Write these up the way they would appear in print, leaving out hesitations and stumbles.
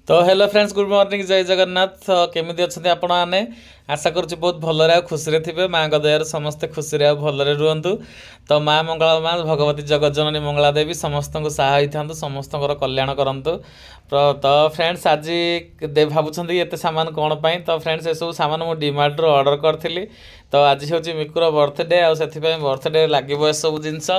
तो hello friends good morning जय जगन्नाथ केमी अच्छे आपण मैंने आशा करुँच बहुत भलरे खुशी थे माँ दयार समस्ते खुशी भलरे रुहतु तो माँ मंगला माँ भगवती जगज्जननी मंगला देवी समस्त को सहाय था समस्त कल्याण करंतु तो फ्रेंड्स आज भावुं ये सामान कौन पाई तो फ्रेंड्स ये सब सामान मुझे डीमार्ट रू ऑर्डर करी तो आज हूँ मिकुर बर्थडे आती बर्थडे लगे सब जिनस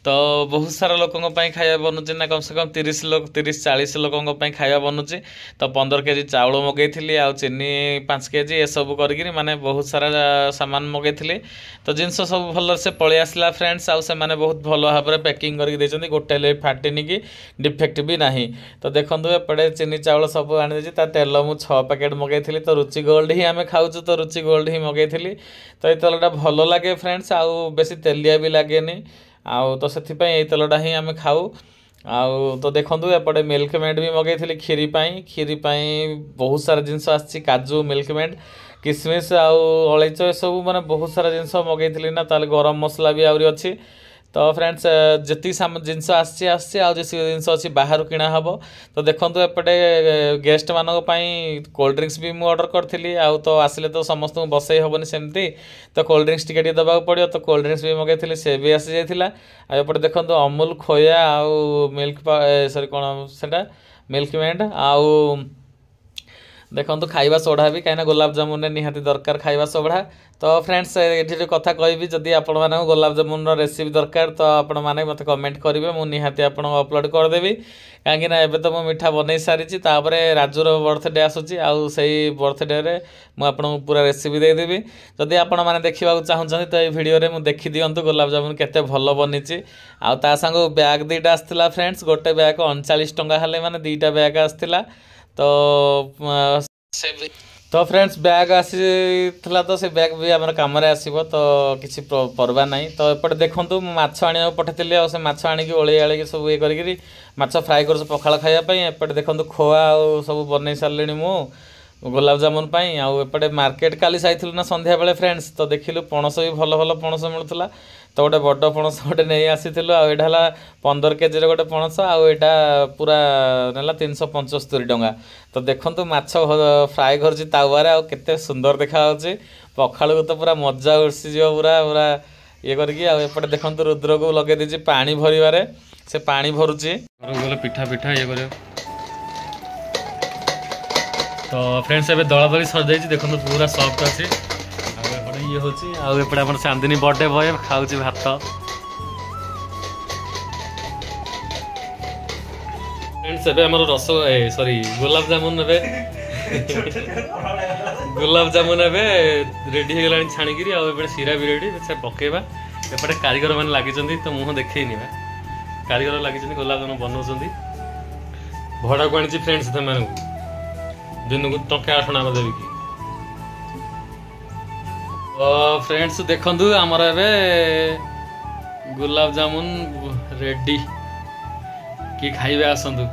तो बहुत सारा लोकों खाया बनूची ना कम से कम 30-40 लोकों खाया बनूची तो 15 केजी चाउल मगैली आ चीनी 5 केजी ये सब करी माने बहुत सारा सामान मगैली तो जिनस सब भल से पलि आसला फ्रेंड्स आउ से माने बहुत भल भाव में पैकिंग करके गोटे फाटिनी कि डिफेक्ट भी नहीं तो देखो एपटे चीनी चाउल सब आनी तेल मुझे 6 पैकेट मगैली तो रुचि गोल्ड ही आम खाऊ तो रुचि गोल्ड ही मगैली तो ये तेलटा भल लगे फ्रेंड्स आउ बेसी तेलिया भी लगे आउ तो से तेलटा ही आम खाऊ आउ तो देखो एपटे मिल्क मेड भी मगैली खीरी बहुत सारा जिनस आसी काजू मिल्क मेड किसमिश आउ अलैच सब माने बहुत सारा जिनस मगैली ना ताले गरम मसला भी आहरी अच्छी तो फ्रेंड्स जी जिनस जिनस अच्छी बाहर किणा हम तो देखो एपटे गेस्ट मानक कोल्ड ड्रिंक्स भी मुझे ऑर्डर करी आउ तो आसिले तो समस्त बसई हेनी सेमती तो कोल्ड ड्रिंक्स टिके दबा पड़ो तो कोल्ड ड्रिंक्स भी मगैली से भी आसी जाइला एपटे देखो अमूल खोया आउ मिल्क सॉरी कौन से मिल्क मेड आउ देखो खाइबा सोढ़ा भी कहीं गुलाब जामुन निहाती दरकार खाइबा सोढ़ा तो फ्रेंड्स ये कथा कहि जदि आपण माने गुलाब जामुन रेसिपी दरकार तो आपण माने मते कमेंट करेंगे मुझे निहाती आपण अपलोड करदेवी कहीं एबे तो मुझे मिठा बनई सारी राजूर बर्थडे आसूची आउ से बर्थडे रे मुझे पूरा रेसिपी देदेवी जदि आपण माने देखा चाहूँ तो ये वीडियो रे मुझे देखी दिंतु गुलाब जामुन केते भल बनी आउ ता संग बैग 2टा आसला फ्रेंड्स गोटे बैग 39 टंका हेले माने 2टा बैग आसला तो फ्रेंड्स बैग आसी तो से बैग भी आम कम आसो तो किसी परवा ना तो एपटे देखूँ माछ आने पठेली आ माछ आणिकी ओली आलिकी सब ये करी माछ फ्राए कर पखाड़ खायापी एपटे देखो खोआ आ सब बन सारे मु गुलाब जामुन आउ एपटे मार्केट काली जाइलु ना संध्या बेले फ्रेंड्स तो देखिलु पणस भी भल भल पणस मिलूला तो गोटे बड़ पणस गोटे नहीं आसीलु आटा 15 केजी गोटे पणस आटा पूरा नाला 375 टंका तो देखो माछ फ्राए कर तावारे आ केते सुंदर देखा पखाड़ को तो पूरा मजा उड़सीज पूरा पूरा ये करके देखो रुद्र को लगे दीजिए पानी भरवे से पानी भरुची पिठा पिठा ये कर तो फ्रेंड्स एबे दला दली सर जाइए देखो पूरा सॉफ्ट अच्छी ये होपटे आप चांदनी बर्थडे बॉय खाऊँ भात फ्रेंड्स एबे हमर रस सॉरी गुलाब जामुन एबे गुलाब जामुन एबे रेडी हो गलानी छाणिकी आउ सीरा भी रेडी से पकेबा एपटे कारीगर मैंने लगी तो मुँह देखनी कारीगर लगी गुलाब जामुन बनाऊँ भड़ा को आनी फ्रेंड्स से दिन को टंका 8 आना देवी की तो फ्रेंड्स देखु आमर ए गुलाब जामुन रेडी कि खाइबे आसतु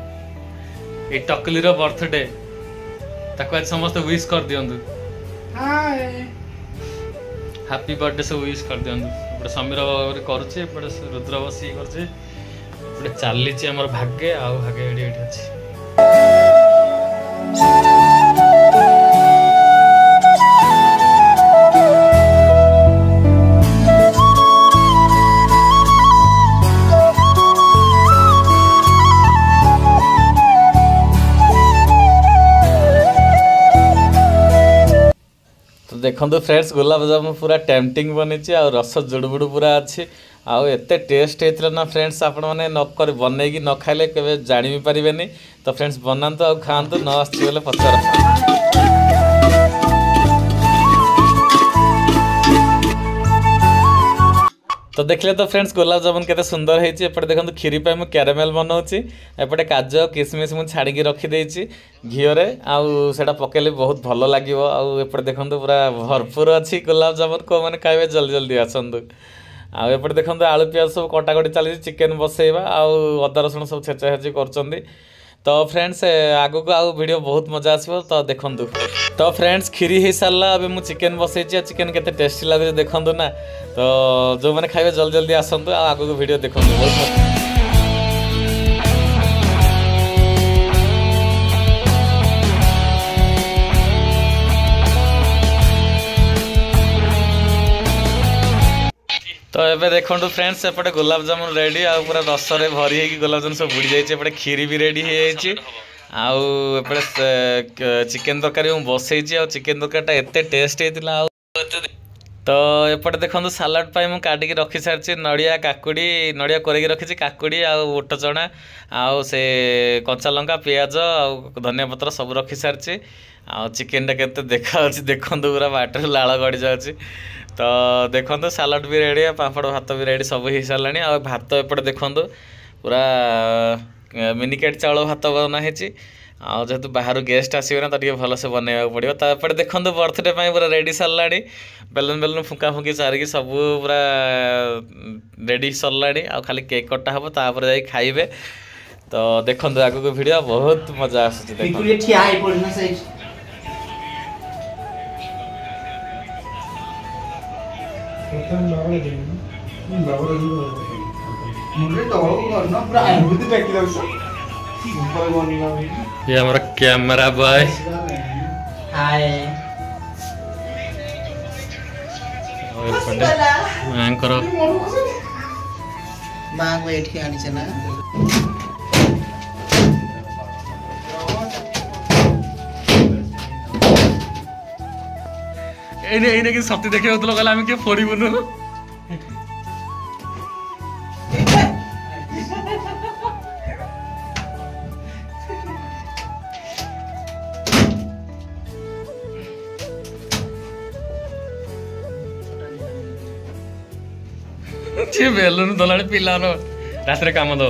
ये टकली बर्थडे ताको आज समस्त विश कर दियंतु हैप्पी बर्थडे सब विश कर दियंतु समीर करुचे रुद्र बसी कर चली आमर भाग्य आउ भाग्य एडी अच्छी देखो फ्रेंड्स गुलाब जामुन पूरा टेम्पटिंग बनी आ रस जुड़बुड़ पूरा अच्छी आउ एते टेस्ट होता ना फ्रेंड्स आपण मैंने नक बनईकी न खाइले केवे जानी भी पारे तो फ्रेंड्स बनातु आ खातु न आसले पचार तो देखले तो फ्रेंड्स गुलाब जामुन केते सुंदर होती एपटे देखो खीरी पे मुझे क्यारामेल बनाऊँगी एपटे काजू किसमिश मुझे छाड़ी रखीदे घीरे आउ से पकेले बहुत भल लगे आउपटे देखो पूरा भरपूर अच्छी गुलाब जामुन को मैंने खाइबे जल्दी जल्दी आसतु आउपटे देखो आलू प्याज सब कटाकटी चली चिकेन बसैबा आउ अदा रसुण सब छेचा छेची कर तो फ्रेंड्स आगु को आउ वीडियो बहुत मजा आसो तो देखु तो फ्रेंड्स खीरी हो सारा अब मुझे चिकेन बसई चिकेन केते टेस्टी लगे देखु ना तो जो मैंने खाइबे जल्दी जल्दी आसतु आगु को वीडियो देखु बहुत एबे देखो फ्रेंड्स एपटे गुलाब जामुन रेडी आ पूरा रसरे भरी है गुलाब जामुन सब बुड़ी जाइए एपटे खीरी भी रेडी हो जाइए आउ एपटे चिकेन तरकारी बसई चिकेन तरकारी एते टेस्ट होता तो एपटे देखो सालाड पाई काटिकी रखी सारी नड़िया काकुड़ी नड़िया कोरेकी रखी काकुड़ी आ ओट चना आउ से कंचा लंका पियाज आ धनिया पत्र सब रखी सारी आ चिकेन टा केते देखा देखो पूरा बाटर लाल गड़ी जाऊँगी तो देखो सालाड भी रेडी पापड़ भात भी रेडी सब हो सारा आ भात एपटे देखो पूरा मिनिकेट चाउल भात बनाई जेहेतु बाहर गेस्ट आसवे ना तो ये भलसे बनवाक पड़ो तो एपटे देखो बर्थडे पूरा रेडी सरला बेलून बेलून फुका फुकी सारिकी सब पूरा रेडी सरला आ खाली केक कटा हम तापर जाई खाइबे तो देखो आगक वीडियो बहुत मजा आस ये हमारा कैमरा बॉय हाय करो मां को एठी आनी छ ना एने कि सत्य देखे होतलो कहला हम के फोड़ी बनु बेलून दला पिला रात कम दो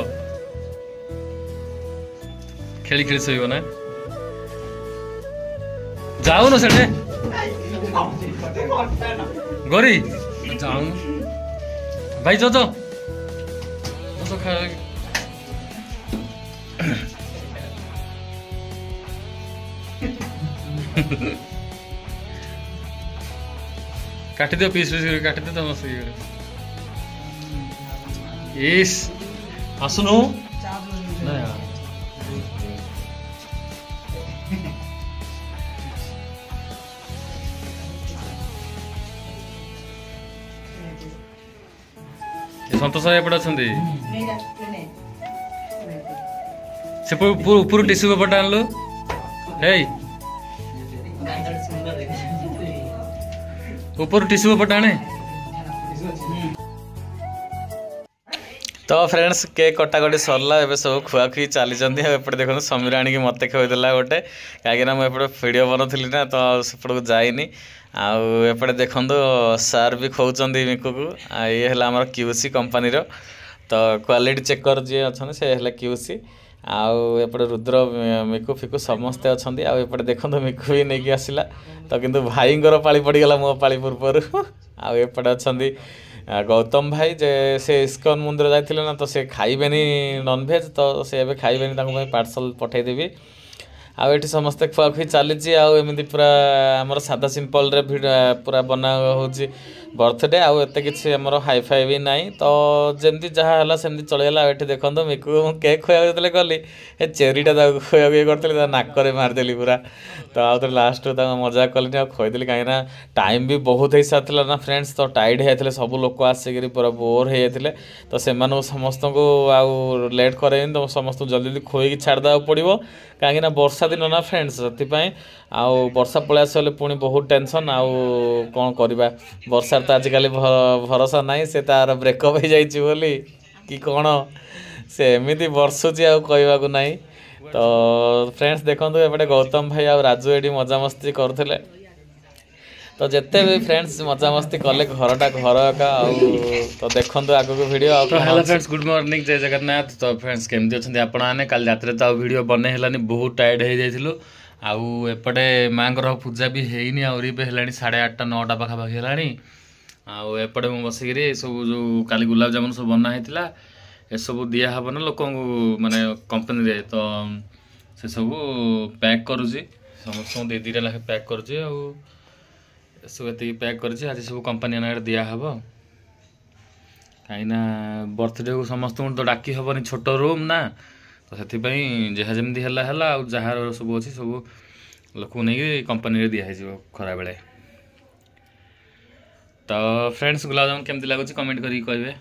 खेली खेली शोब ना जाऊ न से गोरी जाऊ भाई जो काटी दियो पीस पीस काटी दियो तो मस्त इस आसुनु ना यार संतोष एपटे अच्छा से पूरा टिश्यू पेपर आनलु ऊपर टिश्यू पेपर आने तो फ्रेंड्स केक कटाकटी सरला एबे सब खुआखुई चली एपटे देखो समीर आनिक मत खुदेला गोटे कहीं मुझे भिडियो बनौली ना तो सेपट को जाइनी आउपटे देखो सार भी खोचंद मिकु को ये है आम क्यूसी कंपानी तो क्वालिटी चेकर जी अच्छा से है क्यूसी आउपटे रुद्र मिकु फिकु समस्ते अच्छा आउपटे देखो मिकु भी नहीं आसला तो किंतु भाईंर पाली पड़गला मो पाली पूर्वर आउपटे अच्छा गौतम भाई जे से इस्कन मंदिर जाते ना तो से खाइबे नॉनभेज तो से खाइबे पार्सल पठेदेवी आठ समस्ते खुआखुई चली आमती पूरा आमर सादा सिंपल रे पूरा बना हो बर्थडे आते कि आमर हाई फाई भी ना तो जमी जहाँ है सेमती चलगला ये देखो मिकु केक खुआ जो गली चेरीटा खुआ करी नाक मारिदेली पूरा तो आउ लास्ट मजा कली खुदी कहीं टाइम भी बहुत हो सारा ना फ्रेंड्स तो टाइड होते सब लोग आसिक पूरा बोर हो जाते तो से समस्त को आउ लेट करे तो समस्त जल्दी जल्दी खुई छाड़देवा पड़ो कहीं वर्षा दिन ना फ्रेंड्स से आउ वर्षा पलि आस पुणी बहुत टेंशन आउ कौन करवा वर्षा तो आजिकल भरोसा ना से तार ब्रेकअप हो जाइए कि कौन से एमती बर्षुची आक ना तो फ्रेंड्स देखो एपटे गौतम भाई आ राजू ये मजामस्ती करते तो जिते भी फ्रेंड्स मजामस्ती कले घरटा घर एका तो देखो आगक video hello friends good morning जय जगन्नाथ तो फ्रेंड्स केमती अच्छे आपने काल रात तो वीडियो बने है बहुत टायर्ड हो जाइलु आउपटे माँ पूजा भी है आहरी भी है 8:30 9टा पाखापाखि है आउपटे मुझे बसिक सब जो काली गुलाब जामुन सब बना होता ए सब दिहब ना लोक माने कंपनी रे तो से सब पैक करुँची समस्त दे दीटा लाखे पैक करुँची सब ये पैक कर आज सब कंपनी ना दिहब कहीं बर्थडे को समस्त तो डाकी हेनी छोट रूम ना तो से जहाँ जमी है जहाँ सब अच्छी सब लोक नहीं कंपनी दिखाई खरा बेले तो फ्रेंड्स गुलाबजामुन केमती लगुच कमेंट करिक कहिबे।